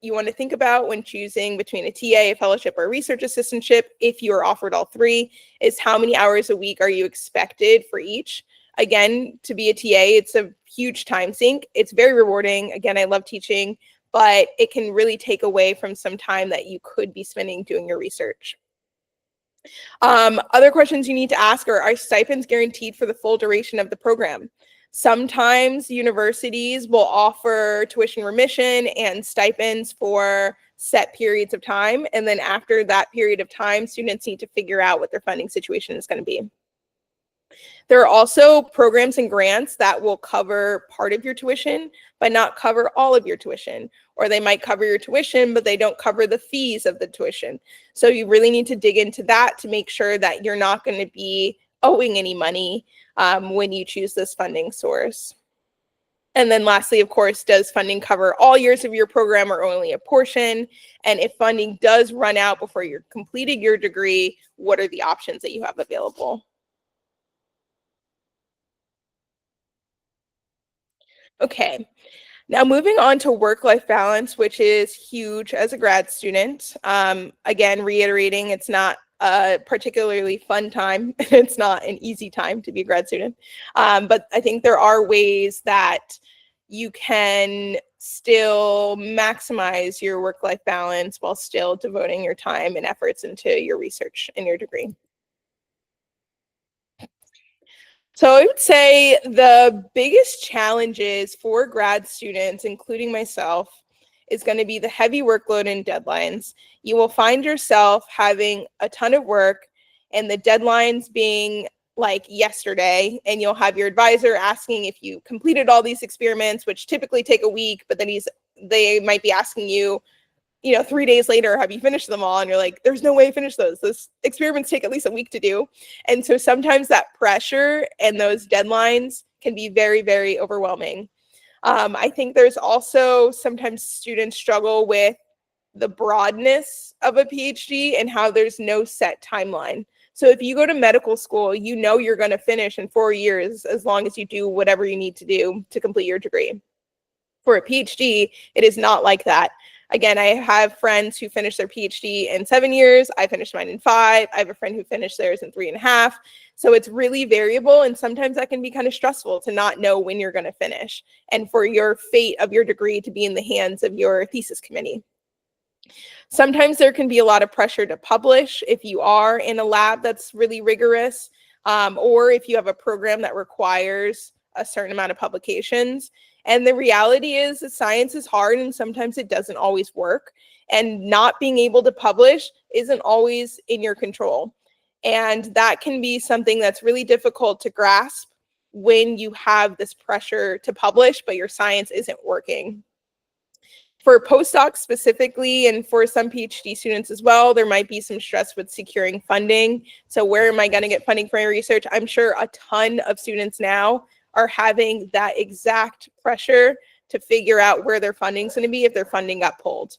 you want to think about when choosing between a TA, a fellowship, or a research assistantship, if you are offered all three, is how many hours a week are you expected for each? Again, to be a TA, it's a huge time sink. It's very rewarding. Again, I love teaching, but it can really take away from some time that you could be spending doing your research. Other questions you need to ask are stipends guaranteed for the full duration of the program? Sometimes universities will offer tuition remission and stipends for set periods of time. And then after that period of time, students need to figure out what their funding situation is going to be. There are also programs and grants that will cover part of your tuition, but not cover all of your tuition. Or they might cover your tuition, but they don't cover the fees of the tuition. So you really need to dig into that to make sure that you're not going to be owing any money when you choose this funding source. And then lastly, of course, does funding cover all years of your program or only a portion? And if funding does run out before you're completing your degree, what are the options that you have available? Okay, now moving on to work-life balance, which is huge as a grad student. Again, reiterating, it's not a particularly fun time. It's not an easy time to be a grad student. But I think there are ways that you can still maximize your work-life balance while still devoting your time and efforts into your research and your degree. So I would say the biggest challenges for grad students, including myself, is going to be the heavy workload and deadlines. You will find yourself having a ton of work and the deadlines being like yesterday, and you'll have your advisor asking if you completed all these experiments, which typically take a week, but then they might be asking you, 3 days later, have you finished them all? And you're like, there's no way I finished those. Those experiments take at least a week to do. And so sometimes that pressure and those deadlines can be very, very overwhelming. I think there's also sometimes students struggle with the broadness of a PhD and how there's no set timeline. So if you go to medical school, you're going to finish in 4 years as long as you do whatever you need to do to complete your degree. For a PhD, it is not like that. Again, I have friends who finish their PhD in 7 years. I finished mine in 5. I have a friend who finished theirs in 3.5. So it's really variable. And sometimes that can be kind of stressful to not know when you're going to finish and for your fate of your degree to be in the hands of your thesis committee. Sometimes there can be a lot of pressure to publish if you are in a lab that's really rigorous, or if you have a program that requires a certain amount of publications. And the reality is that science is hard and sometimes it doesn't always work. And not being able to publish isn't always in your control. And that can be something that's really difficult to grasp when you have this pressure to publish, but your science isn't working. For postdocs specifically, and for some PhD students as well, there might be some stress with securing funding. So where am I going to get funding for my research? I'm sure a ton of students now are having that exact pressure to figure out where their funding's going to be if their funding got pulled.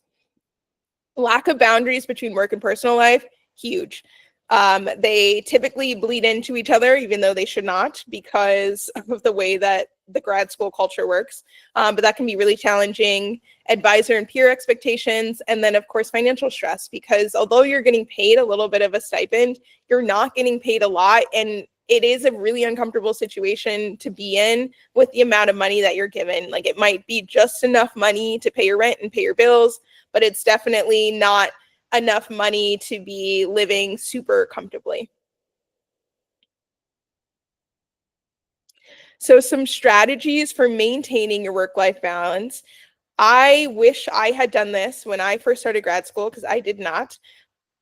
Lack of boundaries between work and personal life, huge. They typically bleed into each other, even though they should not, because of the way that the grad school culture works. But that can be really challenging. Advisor and peer expectations, and then of course financial stress, because although you're getting paid a little bit of a stipend, you're not getting paid a lot, and it is a really uncomfortable situation to be in with the amount of money that you're given. Like, it might be just enough money to pay your rent and pay your bills, but it's definitely not enough money to be living super comfortably. So some strategies for maintaining your work-life balance. I wish I had done this when I first started grad school because I did not,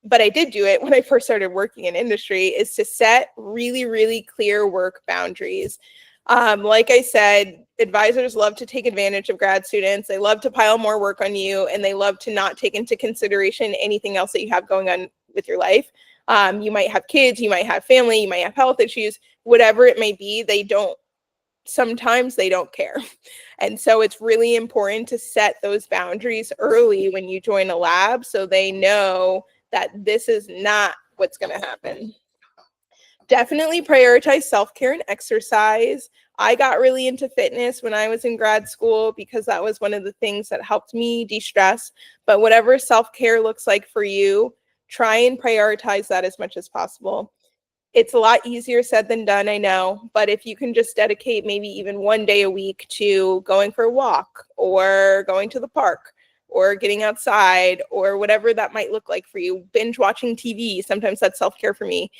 but I did do it when I first started working in industry, is to set really, really clear work boundaries. Like I said, advisors love to take advantage of grad students. They love to pile more work on you, and they love to not take into consideration anything else that you have going on with your life. You might have kids, you might have family, you might have health issues, whatever it may be, sometimes they don't care. And so it's really important to set those boundaries early when you join a lab so they know that this is not what's going to happen. Definitely prioritize self-care and exercise. I got really into fitness when I was in grad school because that was one of the things that helped me de-stress. But whatever self-care looks like for you, try and prioritize that as much as possible. It's a lot easier said than done, I know, but if you can just dedicate maybe even one day a week to going for a walk or going to the park or getting outside or whatever that might look like for you, binge watching TV, sometimes that's self-care for me.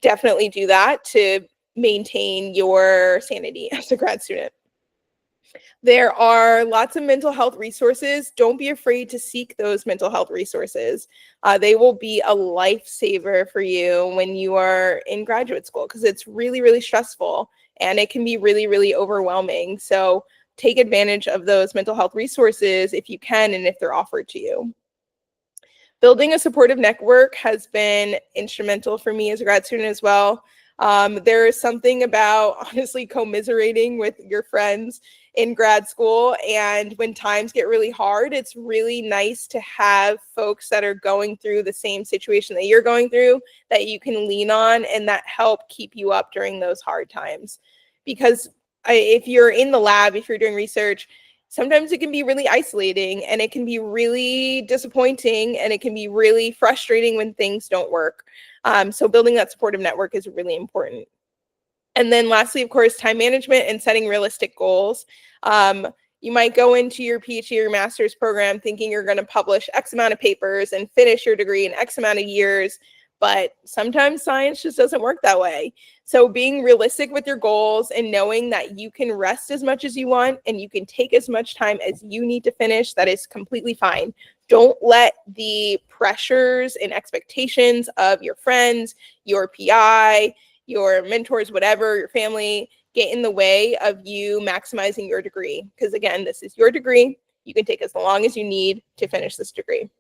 Definitely do that to maintain your sanity as a grad student. There are lots of mental health resources. Don't be afraid to seek those mental health resources. They will be a lifesaver for you when you are in graduate school because it's really, really stressful and it can be really, really overwhelming. So take advantage of those mental health resources if you can and if they're offered to you. Building a supportive network has been instrumental for me as a grad student as well. There is something about honestly commiserating with your friends in grad school. And when times get really hard, it's really nice to have folks that are going through the same situation that you're going through that you can lean on and that help keep you up during those hard times. Because if you're in the lab, if you're doing research, sometimes it can be really isolating and it can be really disappointing and it can be really frustrating when things don't work. So building that supportive network is really important. And then lastly, of course, time management and setting realistic goals. You might go into your PhD or your master's program thinking you're going to publish X amount of papers and finish your degree in X amount of years, but sometimes science just doesn't work that way. So being realistic with your goals and knowing that you can rest as much as you want and you can take as much time as you need to finish, that is completely fine. Don't let the pressures and expectations of your friends, your PI, your mentors, whatever, your family, get in the way of you maximizing your degree. Because again, this is your degree. You can take as long as you need to finish this degree.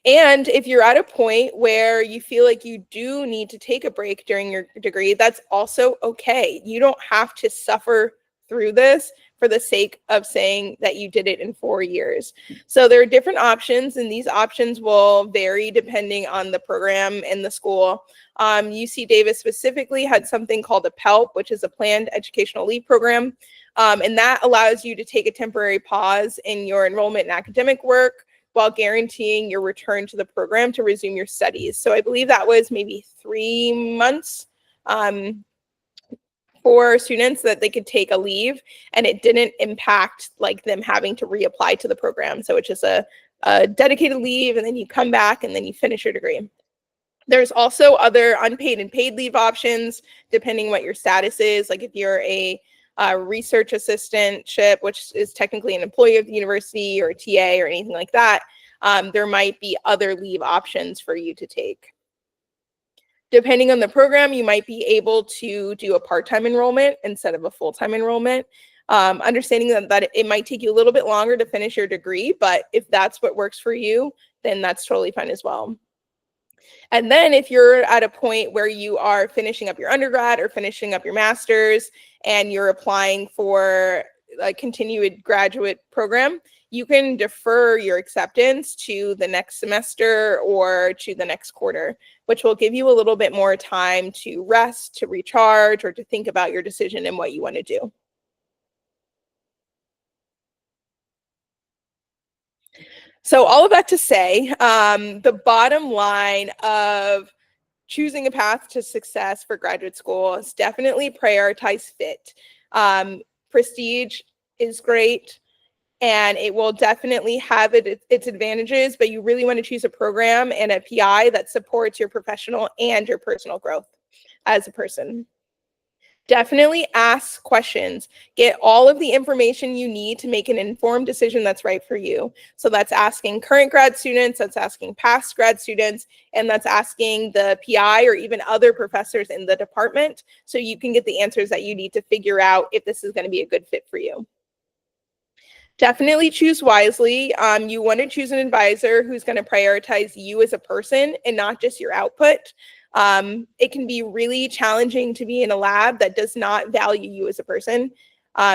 And if you're at a point where you feel like you do need to take a break during your degree, that's also okay. You don't have to suffer through this for the sake of saying that you did it in 4 years. So there are different options, and these options will vary depending on the program and the school. UC Davis specifically had something called a PELP, which is a Planned Educational Leave Program. And that allows you to take a temporary pause in your enrollment and academic work while guaranteeing your return to the program to resume your studies. So I believe that was maybe 3 months for students that they could take a leave, and it didn't impact like them having to reapply to the program. So it's just a dedicated leave, and then you come back and then you finish your degree. There's also other unpaid and paid leave options, depending what your status is. Like if you're a research assistantship, which is technically an employee of the university or a TA or anything like that, there might be other leave options for you to take. Depending on the program, you might be able to do a part-time enrollment instead of a full-time enrollment. Understanding that it might take you a little bit longer to finish your degree, but if that's what works for you, then that's totally fine as well. And then if you're at a point where you are finishing up your undergrad or finishing up your master's and you're applying for a continued graduate program, you can defer your acceptance to the next semester or to the next quarter, which will give you a little bit more time to rest, to recharge, or to think about your decision and what you want to do. So all of that to say, the bottom line of choosing a path to success for graduate school is definitely prioritize fit. Prestige is great. and it will definitely have its advantages, but you really want to choose a program and a PI that supports your professional and your personal growth as a person. Definitely ask questions. Get all of the information you need to make an informed decision that's right for you. So that's asking current grad students, that's asking past grad students, and that's asking the PI or even other professors in the department so you can get the answers that you need to figure out if this is going to be a good fit for you. Definitely choose wisely. You want to choose an advisor who's going to prioritize you as a person and not just your output. It can be really challenging to be in a lab that does not value you as a person.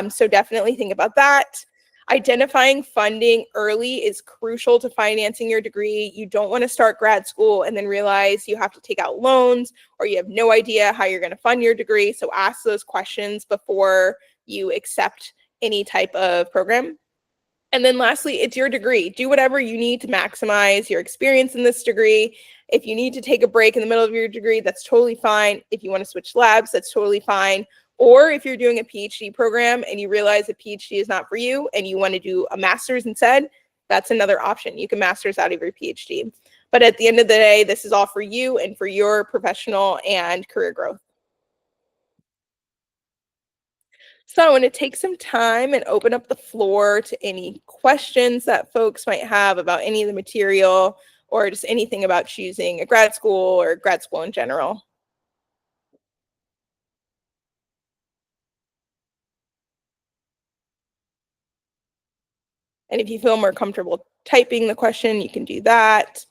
So definitely think about that. Identifying funding early is crucial to financing your degree. You don't want to start grad school and then realize you have to take out loans or you have no idea how you're going to fund your degree. So ask those questions before you accept any type of program. And then lastly, it's your degree. Do whatever you need to maximize your experience in this degree. If you need to take a break in the middle of your degree, that's totally fine. If you want to switch labs, that's totally fine. Or if you're doing a PhD program and you realize a PhD is not for you and you want to do a master's instead, that's another option. You can master's out of your PhD. But at the end of the day, this is all for you and for your professional and career growth. So I want to take some time and open up the floor to any questions that folks might have about any of the material or just anything about choosing a grad school or grad school in general. And if you feel more comfortable typing the question, you can do that.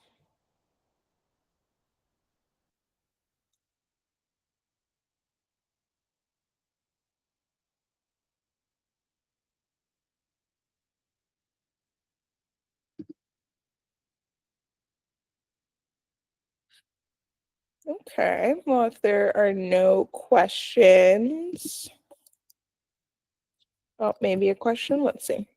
Okay, well, if there are no questions, oh, maybe a question, let's see.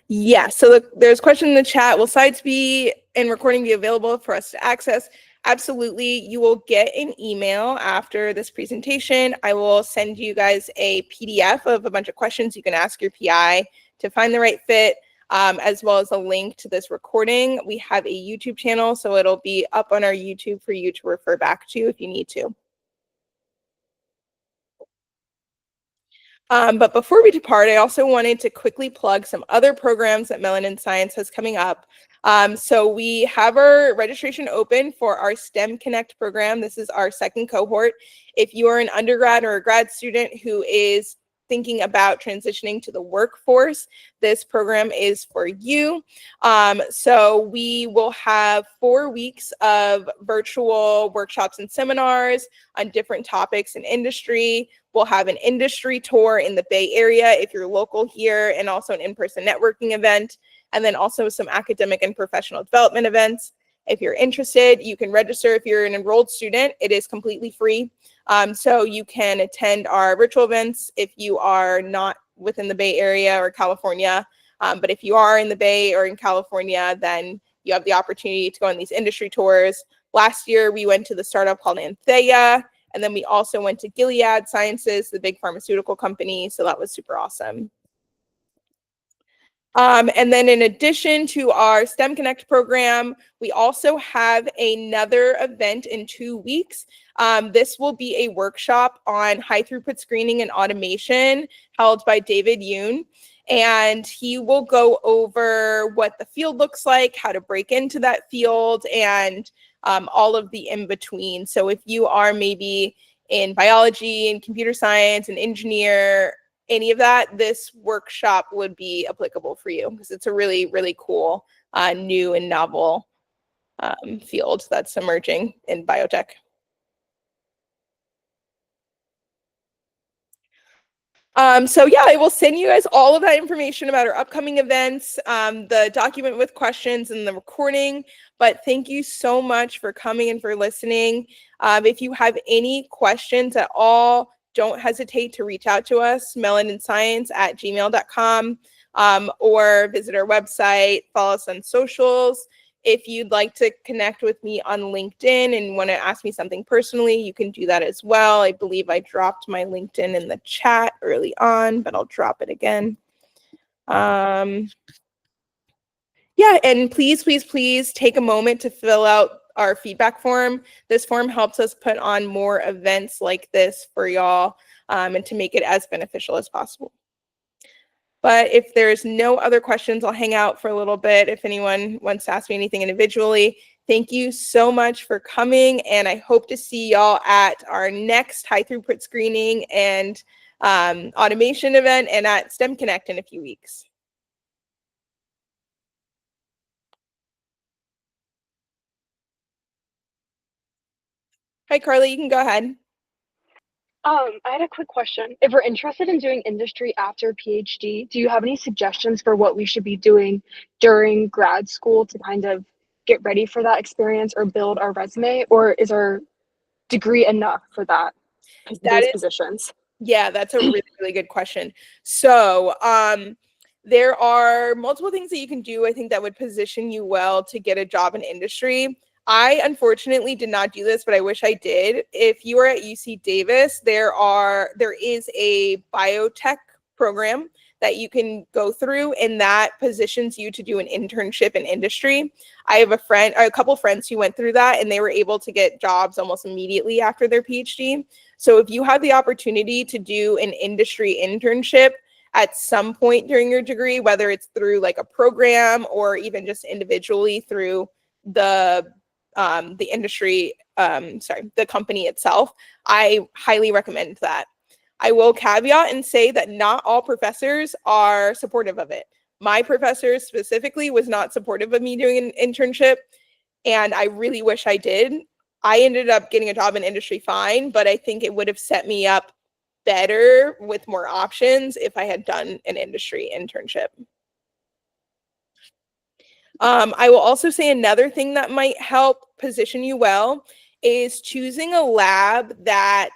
Yeah, so there's a question in the chat. Will slides be and recording be available for us to access? Absolutely. You will get an email after this presentation. I will send you guys a PDF of a bunch of questions you can ask your PI to find the right fit, as well as a link to this recording. We have a YouTube channel, so it'll be up on our YouTube for you to refer back to if you need to. But before we depart, I also wanted to quickly plug some other programs that MelanInScience has coming up. So we have our registration open for our STEM Connect program. This is our second cohort. If you are an undergrad or a grad student who is thinking about transitioning to the workforce, this program is for you. So we will have 4 weeks of virtual workshops and seminars on different topics in industry. We'll have an industry tour in the Bay Area if you're local here, and also an in-person networking event, and then also some academic and professional development events. If you're interested, you can register if you're an enrolled student. It is completely free. So you can attend our virtual events if you are not within the Bay Area or California. But if you are in the Bay or in California, then you have the opportunity to go on these industry tours. Last year, we went to the startup called Antheia, and then we also went to Gilead Sciences, the big pharmaceutical company. So that was super awesome. And then in addition to our STEM Connect program, we also have another event in 2 weeks. This will be a workshop on high throughput screening and automation held by David Yoon. And he will go over what the field looks like, how to break into that field, and all of the in-between. So if you are maybe in biology and computer science and engineer, any of that, this workshop would be applicable for you because it's a really, really cool new and novel field that's emerging in biotech. So yeah, I will send you guys all of that information about our upcoming events, the document with questions and the recording. But thank you so much for coming and for listening. If you have any questions at all, don't hesitate to reach out to us, MelanInScience@gmail.com, or visit our website, follow us on socials. If you'd like to connect with me on LinkedIn and want to ask me something personally, you can do that as well. I believe I dropped my LinkedIn in the chat early on, but I'll drop it again. Yeah, and please, please, please take a moment to fill out our feedback form. This form helps us put on more events like this for y'all, and to make it as beneficial as possible. But if there's no other questions, I'll hang out for a little bit if anyone wants to ask me anything individually. Thank you so much for coming, and I hope to see y'all at our next high throughput screening and automation event and at STEM Connect in a few weeks. Hi, Carly, you can go ahead. I had a quick question. If we're interested in doing industry after PhD, do you have any suggestions for what we should be doing during grad school to kind of get ready for that experience or build our resume? Or is our degree enough for that, That those is positions? Yeah, that's a really, really good question. So, there are multiple things that you can do, I think, that would position you well to get a job in industry. I unfortunately did not do this, but I wish I did. If you are at UC Davis, there is a biotech program that you can go through, and that positions you to do an internship in industry. I have a couple friends who went through that, and they were able to get jobs almost immediately after their PhD. So if you have the opportunity to do an industry internship at some point during your degree, whether it's through like a program or even just individually through the industry, the company itself, I highly recommend that. I will caveat and say that not all professors are supportive of it. My professor specifically was not supportive of me doing an internship, and I really wish I did. I ended up getting a job in industry fine, but I think it would have set me up better with more options if I had done an industry internship. I will also say another thing that might help position you well is choosing a lab that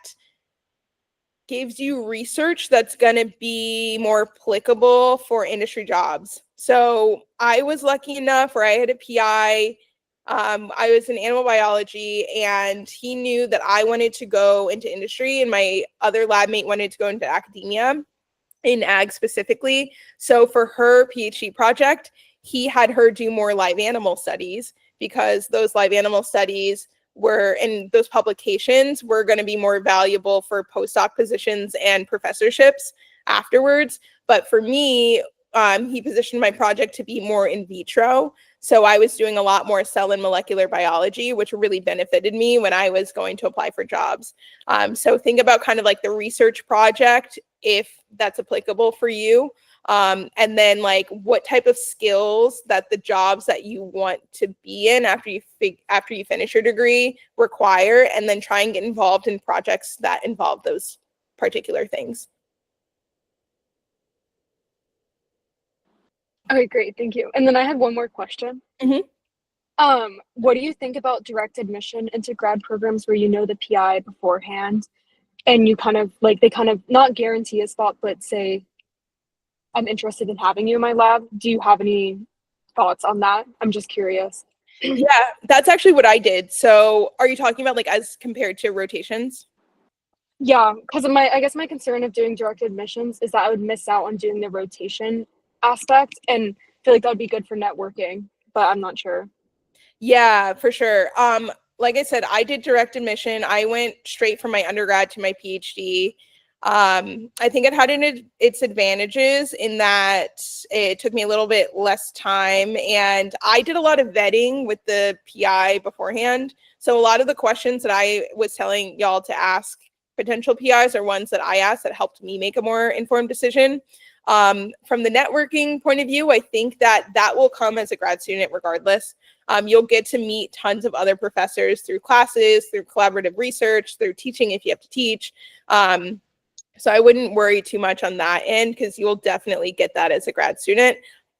gives you research that's going to be more applicable for industry jobs. So I was lucky enough where I had a PI. I was in animal biology, and he knew that I wanted to go into industry, and my other lab mate wanted to go into academia in ag specifically. So for her PhD project, he had her do more live animal studies because those live animal studies were in those publications were going to be more valuable for postdoc positions and professorships afterwards. But for me, he positioned my project to be more in vitro. So I was doing a lot more cell and molecular biology, which really benefited me when I was going to apply for jobs. So think about kind of like the research project, if that's applicable for you. And then like what type of skills that the jobs that you want to be in after you finish your degree require, and then try and get involved in projects that involve those particular things. Okay, great. Thank you. And then I had one more question. Mhm. What do you think about direct admission into grad programs where you know the PI beforehand and you kind of like they kind of not guarantee a spot, but say, I'm interested in having you in my lab. Do you have any thoughts on that? I'm just curious. Yeah, that's actually what I did. So are you talking about like as compared to rotations? Yeah, because I guess my concern of doing direct admissions is that I would miss out on doing the rotation aspect and feel like that would be good for networking, but I'm not sure. Yeah, for sure. Like I said, I did direct admission. I went straight from my undergrad to my PhD. I think it had its advantages in that it took me a little bit less time, and I did a lot of vetting with the PI beforehand. So a lot of the questions that I was telling y'all to ask potential PIs are ones that I asked that helped me make a more informed decision. From the networking point of view, I think that that will come as a grad student regardless. You'll get to meet tons of other professors through classes, through collaborative research, through teaching if you have to teach. So I wouldn't worry too much on that end because you'll definitely get that as a grad student.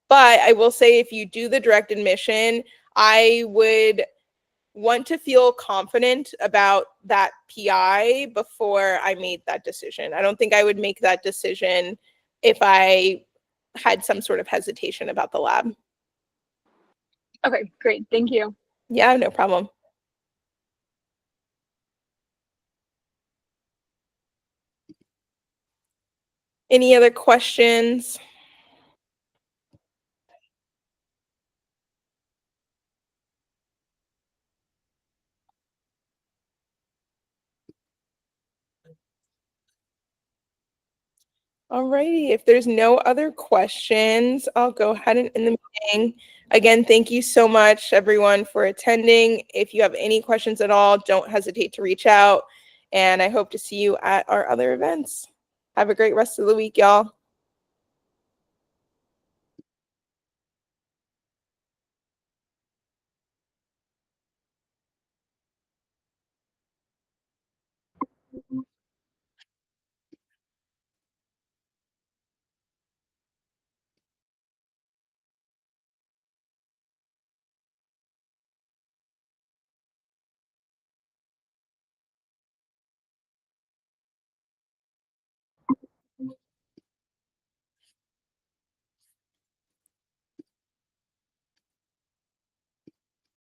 But I will say if you do the direct admission, I would want to feel confident about that PI before I made that decision. I don't think I would make that decision if I had some sort of hesitation about the lab. Okay, great. Thank you. Yeah, no problem. Any other questions? Alrighty, if there's no other questions, I'll go ahead and end the meeting. Again, thank you so much, everyone, for attending. If you have any questions at all, don't hesitate to reach out. And I hope to see you at our other events. Have a great rest of the week, y'all.